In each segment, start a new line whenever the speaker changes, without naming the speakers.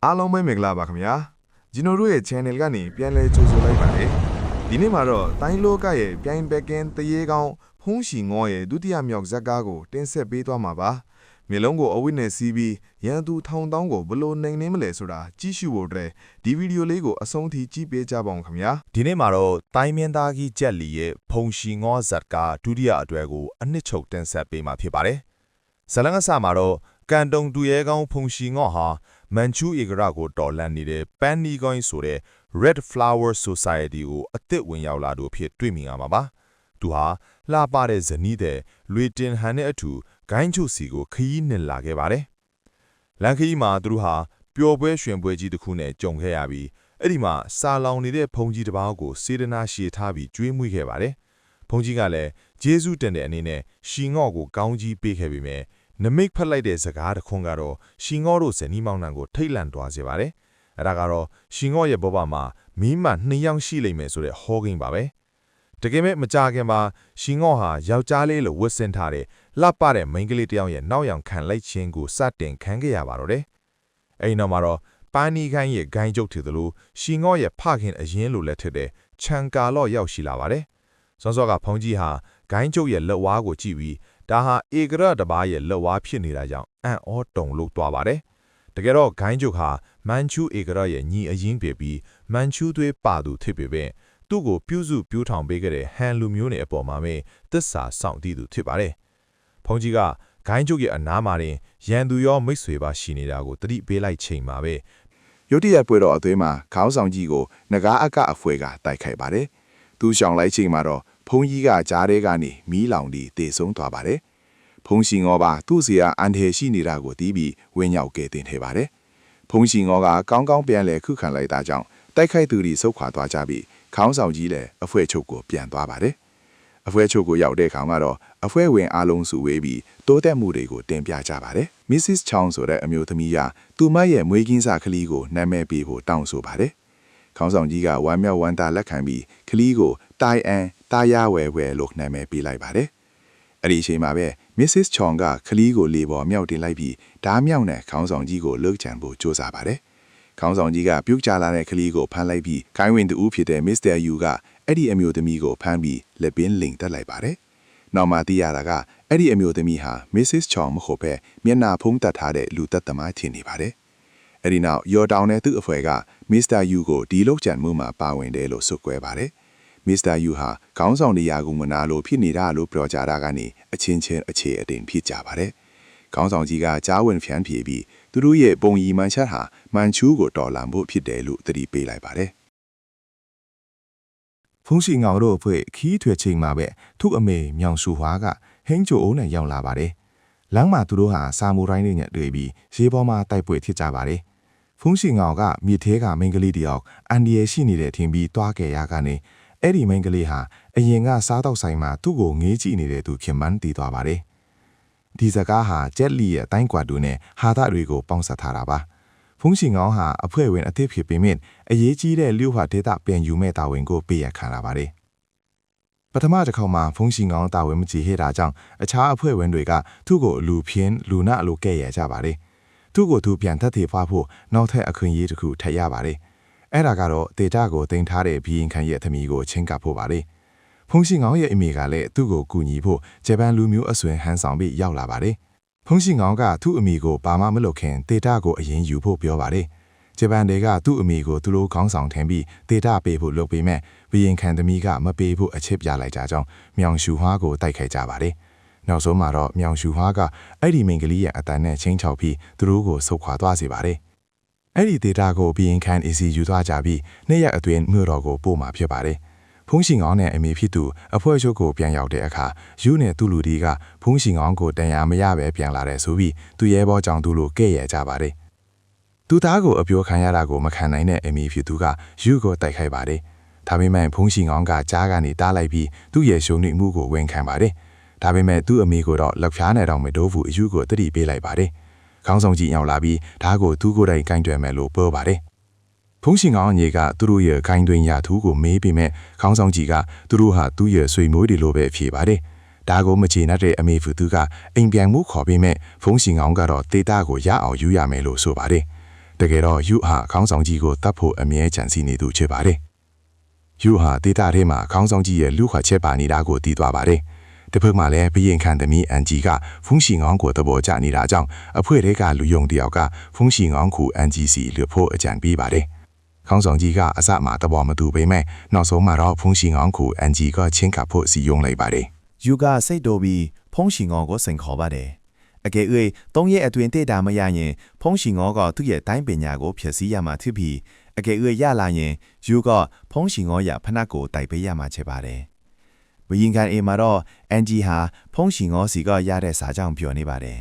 အားလုံးပဲမင်္ဂလာပါခင်ဗျာကျွန်တော်တို့ရဲ့ channel ကနေပြန်လည်ကြိုဆိုလိုက်ပါတယ်ဒီနေ့မှာတော့တိုင်းလောကရဲ့ပြိုင်ဘက်ကင်းတရေကောင်းဖုံးရှီငေါရဲ့ဒုတိယမြောက်ဇက်ကားကိုတင်ဆက်ပေးသွားမှာပါမျိုးလုံးကိုအဝိနဲ့စီးပြီးရန်သူထောင်တောင်းကိုဘလို့နိုင်နေမလဲဆိုတာကြည့်ရှုဖို့အတွက်ဒီဗီဒီယိုလေးကိုအဆုံးထိကြည့်ပေးကြပါဦးခင်ဗျာ
ဒီနေ့မှာတော့တိုင်းမင်းသားကြီးကြက်လီရဲ့ဖုံရှီငေါဇက်ကားဒုတိယအတွက်ကိုအနှစ်ချုပ်တင်ဆက်ပေးမှာဖြစ်ပါတယ်ဇလန်ကဆာမှာတော့ကန်တုံတူရဲကောင်းဖုံရှီငေါဟာမန်ချူဧကရကိုတော်လန့်နေတဲ့ပန်နီကိုင်းဆိုတဲ့ Red Flower Society ကိုအသစ်ဝင်ရောက်လာတို့ဖြစ်တွေ့မြင်ရမှာပါသူဟာလှပတဲ့ဇနီးတဲ့လွေတင်ဟန်နဲ့အတူဂိုင်းချုပ်စီကိုခရီးနှစ်လာခဲ့ပါတယ်လန်ခီမှာသူတို့ဟာပျော်ပွဲရွှင်ပွဲကြီးတစ်ခုနဲ့ကြုံခဲ့ရပြီးအဲ့ဒီမှာစာလောင်နေတဲ့ဘုံကြီးတစ်ပါးကိုစေတနာရှည်ထားပြီးကျွေးမွေးခဲ့ပါတယ်ဘုံကြီးကလည်းဂျေဇုတင်တဲ့အနေနဲ့ရှီငေါ့ကိုကောင်းကြီးပေးခဲ့ပြီးမြဲနမိတ်ဖက်လိုက်တဲ့စကားတစ်ခွန်းကတော့ရှီငေါ့တို့ဇနီးမောင်နှံကိုထိတ်လန့်သွားစေပါတယ်။အဲဒါကတော့ရှီငေါ့ရဲ့ဘဝမှာမီးမ2ယောက်ရှိလိမ့်မယ်ဆိုတဲ့ဟောကိန်းပါပဲ။တကယ်မဲ့မကြခင်မှာရှီငေါ့ဟာယောက်ျားလေးလိုဝတ်ဆင်ထားတဲ့လှပတဲ့မိန်းကလေးတစ်ယောက်ရဲ့နောက်ယောင်ခံလိုက်ခြင်းကိုစတင်ခံခဲ့ရပါတော့တယ်။အဲဒီနောက်မှာတော့ပန်းနီခိုင်းရဲ့ဂိုင်းကျုပ်ထည်သလိုရှီငေါ့ရဲ့ဖခင်အရင်လိုလက်ထက်တဲ့ချန်ကာလော့ရောက်ရှိလာပါတယ်။စောစောကဖုန်ကြီးဟာဂိုင်းကျုပ်ရဲ့လက်ဝါးကိုကြည့်ပြီးဒါဟာဧကရတဘာရဲ့လက်ဝါးဖြစ်နေတာကြောင့်အံ့ဩတုန်လို့သွားပါတယ်။တကယ်တော့ဂိုင်းကျုပ်ဟာမန်ချူဧကရရဲ့ညီအရင်းဖြစ်ပြီးမန်ချူသွေးပါသူဖြစ်ပေမဲ့သူ့ကိုပြုစုပြူးထောင်ပေးခဲ့တဲ့ဟန်လူမျိုးနဲ့အပေါ်မှာပဲသစ္စာစောင့်တည်သူဖြစ်ပါတယ်။ဖုန်ကြီးကဂိုင်းကျုပ်ရဲ့အနားမှာတင်ရန်သူရောမိတ်ဆွေပါရှိနေတာကိုသတိပေးလိုက်ချိန်မှာပဲရ
ုတ်တရက်ပွဲတော်အသွေးမှာခေါင်းဆောင်ကြီးကိုငကားအကအဖွဲကတိုက်ခိုက်ပါတယ်။သူရှောင်လိုက်ချိန်မှာတော့ဖုန်ကြီးကကြားထဲကနေမီးလောင်ပြီးတေဆုံးသွားပါတယ်။ဖုန်ရှီငေါပါသူ့စီကအန်ထေရှိနေတာကိုတီးပြီးဝင်းရောက်ခဲ့တင်ထဲပါတယ်။ဖုန်ရှီငေါကကောင်းကောင်းပြန်လဲခုခံလိုက်တာကြောင့်တိုက်ခိုက်သူတွေဆုတ်ခွာသွားကြပြီးခေါင်းဆောင်ကြီးလည်းအဖွဲချုပ်ကိုပြန်သွားပါတယ်။အဖွဲချုပ်ကိုရောက်တဲ့ခေါင်းကတော့အဖွဲဝင်အားလုံးစုဝေးပြီးတိုးတက်မှုတွေကိုတင်ပြကြပါတယ်။ Mrs. Chong ဆိုတဲ့အမျိုးသမီးကသူမရဲ့မွေးကင်းစားကလေးကိုနာမည်ပေးဖို့တောင်းဆိုပါတယ်။ခေါင်းဆောင်ကြီးကဝမ်းမြောက်ဝမ်းသာလက်ခံပြီးကလေးကိုတိုင်အန်တာယာဝဲဝဲလို့နာမည်ပေးလိုက်ပါတယ်။အဲ့ဒီအချိန်မှာပဲ Mrs. Chong ကကလေးကိုလေပေါ်မြောက်တင်လိုက်ပြီးဓားမြောက်နဲ့ခေါင်းဆောင်ကြီးကိုလှုပ်ချန်ဖို့ကြိုးစားပါတယ်။ခေါင်းဆောင်ကြီးကပြုတ်ကျလာတဲ့ကလေးကိုဖမ်းလိုက်ပြီးခိုင်းဝင်တူဖြစ်တဲ့ Mr. Yu ကအဲ့ဒီအမျိုးသမီးကိုဖမ်းပြီးလက်ပင်လိမ်တက်လိုက်ပါတယ်။နောက်မှသိရတာကအဲ့ဒီအမျိုးသမီးဟာ Mrs. Chong မဟုတ်ပဲမျက်နှာဖုံးတက်ထားတဲ့လူသက်သမားထင်နေပါတယ်။အဲ့ဒီနောက်ယော်တောင်နဲ့သူ့အဖွဲက Mr. Yu ကိုဒီလုတ်ချန်မှုမှာပါဝင်တယ်လို့ဆိုကွဲပါတယ်။ Mr. Yu ဟာခေါင်းဆောင်နေရာကိုမနာလို့ဖြစ်နေတာလို့ပြောကြတာကနေအချင်းချင်းအခြေအတင်ဖြစ်ကြပါတယ်။ခေါင်းဆောင်ကြီးကကြားဝင်ဖြန်းပြေပြီးသူတို့ရဲ့ပုံရီမှန်ချက်ဟာမန်ချူးကိုတော်လှန်ဖို့ဖြစ်တယ်လို့သတိပေးလိုက်ပါတယ်
ဖုန်ရှီငေါတို့အဖွဲ့ခီးထွေချိန်မှာပဲသူ့အမေမြောင်ရှူဟွားကဟင်းချိုအိုးနဲ့ရောက်လာပါတယ်။လမ်းမှာသူတို့ဟာစာမူရိုင်းတွေနဲ့တွေ့ပြီးရေပေါ်မှာတိုက်ပွဲဖြစ်ကြပါတယ်။ဖုန်ရှီငေါကမြေထဲကမိန်းကလေးတယောက်အန်ဒီရဲ့ရှိနေတဲ့ထင်ပြီးတွားခဲ့ရကနေအဲ့ဒီမိန်းကလေးဟာအရင်ကစားတော့ဆိုင်မှာသူ့ကိုငေးကြည့်နေတဲ့သူခင်မန်းတည်သွားပါတယ်။ဒီစကားဟာဂျက်လီရဲ့အတိုင်းကွာတူနဲ့ဟာသတွေကိုပေါင်းစပ်ထားတာပါ။ဖုန်ရှီငေါဟာအဖွဲ့ဝင်အသစ်ဖြစ်ပေမဲ့အရေးကြီးတဲ့လူဟာဒေတာပြန်ယူမဲ့တာဝန်ကိုပေးရခံလာပါတယ်။ပထမတစ်ခေါက်မှာဖုန်ရှီငေါတာဝန်မကြီးဟဲ့တာကြောင့်အခြားအဖွဲ့ဝင်တွေကသူ့ကိုလူဖြင်းလူနာလိုကဲ့ရဲ့ကြပါတယ်။သူ့ကိုသူပြန်သက်သေဖားဖို့နောက်ထပ်အခွင့်အရေးတစ်ခုထပ်ရပါတယ်။အဲ့ဒါကတော့ဒေတာကိုတင်ထားတဲ့ဘီရင်ခံရဲ့သမီးကိုချင်းကပ်ဖို့ပါတယ်။ဖုန်ရှီငေါရဲ့အမေကလည်းသူ့ကိုကူညီဖို့ဂျပန်လူမျိုးအဆွေဟန်ဆောင်ပြီးရောက်လာပါတယ်။ဖုန်ရှီငေါကသူ့အမိကိုဘာမှမလုပ်ခင်ဒေတာကိုအရင်ယူဖို့ပြောပါတယ်။ဂျပန်တွေကသူ့အမိကိုသူတို့ခေါင်းဆောင်ထင်ပြီးဒေတာပေးဖို့လုပ်ပေးမဲ့ဘီရင်ခံသမီးကမပေးဖို့အချစ်ပြလိုက်ကြကြောင်းမြောင်ရှူဟွားကိုတိုက်ခိုက်ကြပါတယ်။နောက်ဆုံးမှာတော့မြောင်ရှူဟွားကအဲ့ဒီမိန်းကလေးရဲ့အတန်နဲ့ချင်းချောက်ပြီးသူတို့ကိုဆုတ်ခွာသွားစေပါတယ်။အဲ့ဒီဒေတာကိုဘီရင်ခံအစီယူသွားကြပြီးနေ့ရက်အတွင်းမြို့တော်ကိုပို့မှာဖြစ်ပါတယ်။ဖုန်ရှီငေါနဲ့အမေဖြစ်သူအဖွဲ့ချုပ်ကိုပြန်ရောက်တဲ့အခါယူနဲ့သူ့လူဒီကဖုန်ရှီငေါကိုတန်ရာမရပဲပြန်လာတဲ့ဆိုပြီးသူရဲဘောကြောင့်သူ့လိုကဲ့ရဲ့ကြပါတယ်။သူသားကိုအပြောခံရတာကိုမခံနိုင်တဲ့အမေဖြစ်သူကယူကိုတိုက်ခိုက်ပါတယ်။ဒါပေမဲ့ဖုန်ရှီငေါကကြားကနေတားလိုက်ပြီးသူ့ရဲ့ရှုံနှိမှုကိုဝန်ခံပါတယ်။ဒါပေမဲ့သူ့အမေကိုတော့လက်ဖြားနဲ့တော့မတိုးဘူးအယူကိုတတိပေးလိုက်ပါတယ်။ခေါင်းဆောင်ကြီးရောက်လာပြီးဒါကိုသူ့ကိုယ်တိုင်ကင်တွယ်မယ်လို့ပြောပါတယ်။ဖုန်ရှီငေါအညီကသူတို့ရဲ့ခိုင်းတွင်ရသူကိုမေးပြီးမဲ့ခေါင်းဆောင်ကြီးကသူတို့ဟာသူ့ရဲ့ဆွေမျိုးတွေလိုပဲဖြေပါတယ်။ဒါကိုမချေနှက်တဲ့အမေဖူသူကအိမ်ပြန်မှုခေါ်ပြီးမဲ့ဖုန်ရှီငေါကတော့ဒေတာကိုရအောင်ယူရမယ်လို့ဆိုပါတယ်။ တကယ်တော့ယူဟာခေါင်းဆောင်ကြီးကိုတတ်ဖို့အမြဲကြံစီနေသူဖြစ်ပါတယ်ယူဟာဒေတာထဲမှာခေါင်းဆောင်ကြီးရဲ့လူခွချက်ပါနေတာကိုသိသွားပါတယ်တစ်ဖက်မှာလည်းဘရင်ခံသမီးအန်ဂျီကဖုန်ရှင်အောင်ကိုတဘောကြနေတာကြောင့်အဖွဲ့တွေကလူယုံတယောက်ကဖုန်ရှင်အောင်ကို NGC လွတ်ဖို့အကြံပေးပါတယ်ခေါင်းဆောင်ကြီးကအစမှာတဘောမတူပေမဲ့နောက်ဆုံးမှာတော့ဖုန်ရှင်အောင်ကို NG ကချင်းကဖို့စီယုံလိုက်ပါတယ်
ယူကစိတ်တိုပြီးဖုံးရှင်ငေါကိုစိန်ခေါ်ပါတယ်အကယ်၍၃ရက်အတွင်းတေတာမရရင်ဖုံးရှင်ငေါကသူ့ရဲ့တိုင်းပညာကိုဖျက်ဆီးရမှာဖြစ်ပြီးအကယ်၍ရလာရင်ယူကဖုံးရှင်ငေါရဖနက်ကိုတိုက်ပေးရမှာဖြစ်ပါတယ်ဘရင်ခံအေမှာတော့အန်ဂျီဟာဖုံးရှင်ငေါစီကရတဲ့စာကြောင့်ပြောနေပါတယ်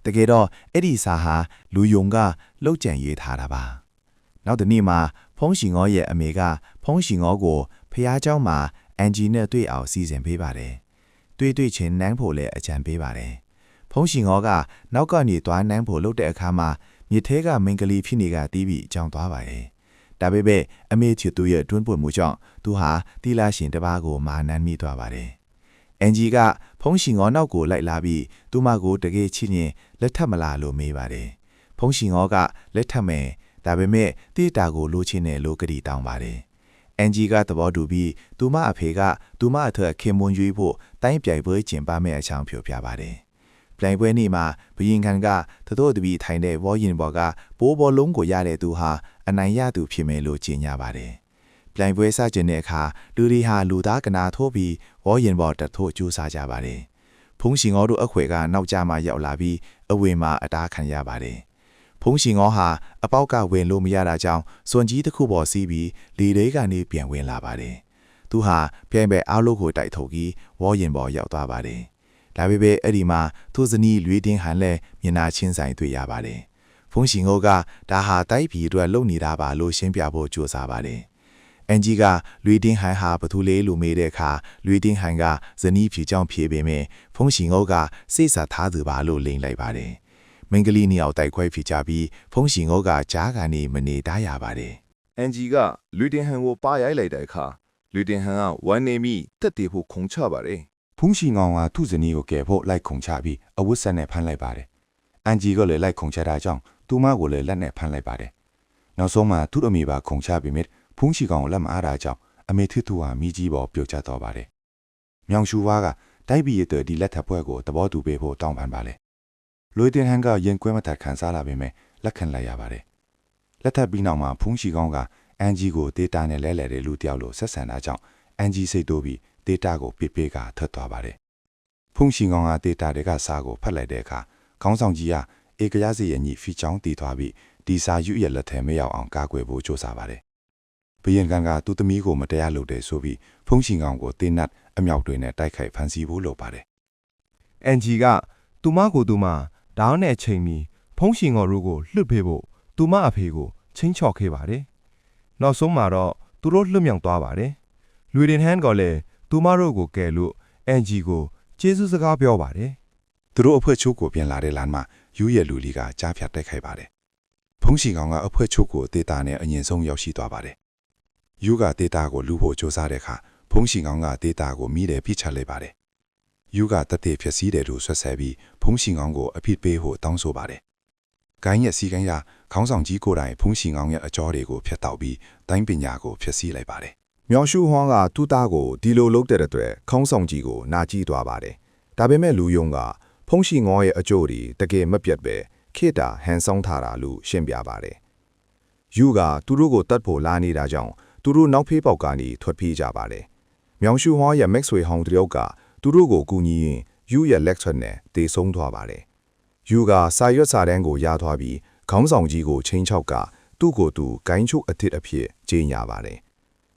တကယ်တော့အဲ့ဒီစာဟာလူယုံကလှုပ်ကြံရေးထားတာပါနောက်တစ်နေ့မှာဖုံးရှင်ငေါရဲ့အမေကဖုံးရှင်ငေါကိုဖះเจ้าမှာအန်ဂျီနဲ့တွေ့အောင်စီစဉ်ပေးပါတယ်တွေ့ချင်းနန်းဖို့လည်းအကြံပေးပါတယ်ဖုံးရှင်ငေါကနောက်ကနေသွားနန်းဖို့လုပ်တဲ့အခါမှာမြေထဲကမင်္ဂလီဖြစ်နေကတီးပြီးအကြောင်းသွားပါတယ်ဒါပေမဲ့အမေချစ်သူရဲ့တွန်းပွင့်မှုကြောင့်သူဟာတီလာရှင်တစ်ပါးကိုမာနန်းမိသွားပါတယ်အန်ဂျီကဖုံးရှင်ငေါနောက်ကိုလိုက်လာပြီးသူမကိုတကယ်ချစ်ရင်လက်ထပ်မလားလို့မေးပါတယ်ဖုံးရှင်ငေါကလက်ထပ်မယ်ဒါပေမဲ့တီတာကိုလိုချင်တယ်လို့ကတိတောင်းပါတယ်အန်ဂျီကသဘောတူပြီးသူမအဖေကသူမအထက်ခင်မွန်ရွေးဖို့တိုင်းပြိုင်ပွဲကျင်းပမယ့်အကြောင်းပြောပြပါတယ်။ပြိုင်ပွဲနေ့မှာဘရင်ခံကသတို့တပီထိုင်တဲ့ဝေါ်ရင်ဘော်ကပိုးဘောလုံးကိုရတဲ့သူဟာအနိုင်ရသူဖြစ်မယ်လို့ကြေညာပါတယ်။ပြိုင်ပွဲစတင်တဲ့အခါလူတွေဟာလူသားကနာထိုးပြီးဝေါ်ရင်ဘော်တထိုးကြိုးစားကြပါတယ်။ဖုံးရှင်ငေါတို့အခွေကနောက်ကျမှရောက်လာပြီးအဝေမှာအတားခံရပါတယ်။ဖုံးရှင်ငေါဟာအပေါက်ကဝင်လို့မရတာကြောင့်စွန်ကြီးတစ်ခုပေါ်စီးပြီးလေတွေကနေပြန်ဝင်လာပါတယ်။သူဟာပြိုင်ပွဲအားလုံးကိုတိုက်ထုတ်ပြီးဝေါ်ရင်ပေါ်ရောက်သွားပါတယ်။ဒါပေမဲ့အဲ့ဒီမှာသူ့ဇနီးလွေတင်းဟန်လည်းမျက်နှာချင်းဆိုင်တွေ့ရပါတယ်။ဖုံးရှင်ငေါကဒါဟာတိုက်ပြည်အတွက်လုပ်နေတာပါလို့ရှင်းပြဖို့ကြိုးစားပါတယ်။အန်ဂျီကလွေတင်းဟန်ဟာဘသူလေးလူမေးတဲ့အခါလွေတင်းဟန်ကဇနီးဖြူကြောင့်ဖြေပေမဲ့ဖုံးရှင်ငေါကစိတ်ဆာထားသူပါလို့လိန်လိုက်ပါတယ်။မင်္ဂလီနှစ်ယောက်တိုက်ခွဲဖြစ်ကြပြီးဖုံးရှင်ငေါကကြားကနေမနေတာရပါတယ်။
အန်ဂျီကလူတင်ဟန်ကိုပါရိုက်လိုက်တဲ့အခါလူတင်ဟန်ကဝမ်းနေမိတက်တည်ဖို့ခုံချပါတယ်
ဖုန်ရှင်ကောင်ကသူ့ဇနီးကိုကယ်ဖို့လိုက်ခုန်ချပြီးအဝတ်ဆက်နဲ့ဖမ်းလိုက်ပါတယ်အန်ဂျီကလည်းလိုက်ခုန်ချတာကြောင့်သူမကိုလည်းလက်နဲ့ဖမ်းလိုက်ပါတယ်နောက်ဆုံးမှာသူ့အမိပါခုန်ချပြီးမြစ်ဖုန်ရှင်ကောင်ကိုလက်မအားတာကြောင့်အမေထစ်သူဟာမိကြီးပေါ်ပြုတ်ကျသွားပါတယ်မြောင်ရှူဝါကတိုက်ပြည်ရဲ့ဒီလက်ထပ်ပွဲကိုသဘောတူပေးဖို့တောင်းပန်ပါလေလွေတင်ဟန်ကရင်ကွဲမထခံစားလာပေမဲ့လက်ခံလိုက်ရပါတယ်လက်ထပ်ပြီးနောက်မှာဖုန်ရှင်ကောင်ကအန်ဂျီကိုဒေတာနဲ့လဲလှယ်တဲ့လူတယောက်လိုဆက်ဆံတာကြောင့်အန်ဂျီစိတ်တိုးပြီးဒေတာကိုပြပေးကထွက်သွားပါတယ်ဖုန်ရှင်ကောင်ကဒေတာတွေကစာကိုဖတ်လိုက်တဲ့အခါခေါင်းဆောင်ကြီးကဧကရစီရဲ့ညီဖီချောင်းတည်သွားပြီးဒီစာရွရဲ့လက်ထဲမရောက်အောင်ကာကွယ်ဖို့ကြိုးစားပါတယ်ဘရင်ကန်ကသူ့သမီးကိုမတရားလုပ်တယ်ဆိုပြီးဖုန်ရှင်ကောင်ကိုတင်းနတ်အမြောက်တွေနဲ့တိုက်ခိုက်ဖမ်းဆီးဖို့လုပ်ပါတယ်အ
န်ဂျီကသူမကိုသူမဒေါင်းနဲ့ချိန်ပြီးဖုံးရှင်ငေါတို့ကိုလွတ်ပေးဖို့သူမအဖေကိုချင်းချော့ခဲ့ပါတယ်နောက်ဆုံးမှာတော့သူတို့လွတ်မြောက်သွားပါတယ်လူဒင်ဟန်ကလည်းသူမတို့ကိုကယ်လို့အန်ဂျီကိုကျေးဇူးစကားပြောပါတယ်သ
ူတို့အဖွဲ့ချုပ်ကိုပြန်လာတဲ့လမ်းမှာယူရဲ့လူလီကကြားဖြတ်တိုက်ခိုက်ပါတယ်ဖုန်ရှင်ကောင်ကအဖွဲ့ချုပ်ကိုဒေတာနဲ့အငြင်းဆုံးရောက်ရှိသွားပါတယ်ယူကဒေတာကိုလူဖို့စ조사တဲ့အခါဖုန်ရှင်ကောင်ကဒေတာကိုမိတယ်ပြစ်ချလိုက်ပါတယ်ယူကတတဲ့ဖြစ်စည်းတယ်လို့ဆွဆွဲပြီးဖုန်ရှင်ကောင်ကိုအဖြစ်ပေးဖို့တောင်းဆိုပါတယ်ဂိုင်းရဲ့စီကိုင်းရခေါင်းဆောင်ကြီးကိုယ်တိုင်ဖုန်ရှင်ကောင်ရဲ့အကြောတွေကိုဖျက်တောက်ပြီးတိုင်းပညာကိုဖျက်ဆီးလိုက်ပါတယ်မ
ြောင်ရှူဟွန်းကသူ့သားကိုဒီလိုလုပ်တဲ့အတွက်ခေါင်းဆောင်ကြီးကိုနာကြည့်သွားပါတယ်ဒါပေမဲ့လူယုံကဖုံးရှင်ငေါရဲ့အကျိုးတွေတကယ်မပြတ်ပဲခေတာဟန်ဆောင်ထားတာလို့ရှင်းပြပါတယ်ယူကသူတို့ကိုတတ်ဖို့လာနေတာကြောင့်သူတို့နောက်ဖေးပေါက်ကနေထွက်ပြေးကြပါတယ်မြောင်ရှူဟွန်းရဲ့မက်ဆွေဟောင်းတယောက်ကသူတို့ကိုကူညီရင်ယူရဲ့လက်ချက်နဲ့တေဆုံးသွားပါတယ်ယူကစာရွက်စာတမ်းကိုရသွားပြီးခေါင်းဆောင်ကြီးကိုချင်းချောက်ကသူ့ကိုယ်သူဂိုင်းချုပ်အထစ်အဖြစ်ကြေညာပါတယ်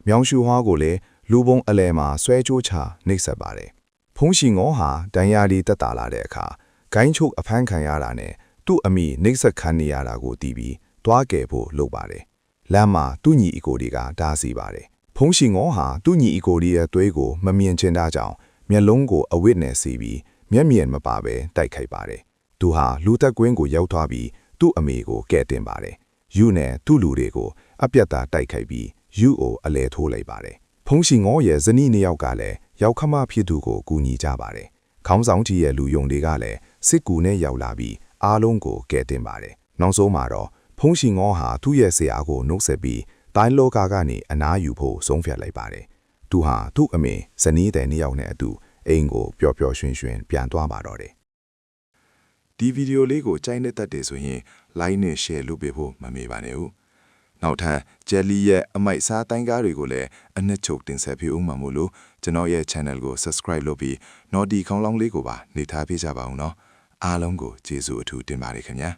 မြောင်ရှူဟွန်းကိုလည်းလူပုံအလဲမှာဆွဲကြိုးချနှိပ်စက်ပါတယ်ဖုံးရှင်ငေါဟာဒဏ်ရာဒီတက်တာလာတဲ့အခါဂိုင်းချုပ်အဖမ်းခံရတာနဲ့သူ့အမိနှိပ်စက်ခံနေရတာကိုတီးပြီးတွားကယ်ဖို့လုပ်ပါတယ်လမ်းမှာသူ့ညီအကိုတွေကတားဆီးပါတယ်ဖုံးရှင်ငေါဟာသူ့ညီအကိုတွေရဲ့သွေးကိုမမြင်ချင်တာကြောင့်မျက်လုံးကိုအဝတ်နဲ့စီးပြီးမျက်မြင်မပါဘဲတိုက်ခိုက်ပါတယ်သူဟာလူသက်ကွင်းကိုရောက်သွားပြီးသူ့အမေကိုကဲ့တင်ပါတယ်ယူနဲ့သူ့လူတွေကိုအပြတ်သားတိုက်ခိုက်ပြီးယူကိုအလဲထိုးလိုက်ပါတယ်ဖုံးရှင်ငေါရဲ့ဇနီးနှစ်ယောက်ကလည်းရောက်ခမဖြစ်သူကိုကူညီကြပါတယ်ခေါင်းဆောင်ကြီးရဲ့လူယုံတွေကလည်းစစ်ကူနဲ့ရောက်လာပြီးအားလုံးကိုကဲ့တင်ပါတယ်နောက်ဆုံးမှာတော့
ဖုံးရှင်ငေါဟာသူ့ရဲ့ဆရာကိုနှုတ်ဆက်ပြီးတိုင်းလောကကနေအနားယူဖို့ဆုံးဖြတ်လိုက်ပါတယ်။သူဟာသူ့အမေဇနီးတဲ့နှစ်ယောက်နဲ့အတူအိမ်ကိုပျော်ပျော်ရွှင်ရွှင်ပြန်သွားပါတော့တယ်
ဒီဗီဒီယိုလေးကိုကြိုက်နေတတ်တယ်ဆိုရင် like နဲ့ share လုပ်ပေးဖို့မမေ့ပါနဲ့ဦးနောက်ထပ် Jelly ရဲ့အမိုက်စားတိုင်းကားတွေကိုလည်းအနှစ်ချုပ်တင်ဆက်ပေးဦးမှာမို့လို့ကျွန်တော်ရဲ့ channel ကို subscribe လုပ်ပြီး Naughty ခေါင်းလောင်းလေးကိုပါနေထားပေးကြပါဦးနော်အားလုံးကိုကျေးဇူးအထူးတင်ပါတယ်ခင်ဗျာ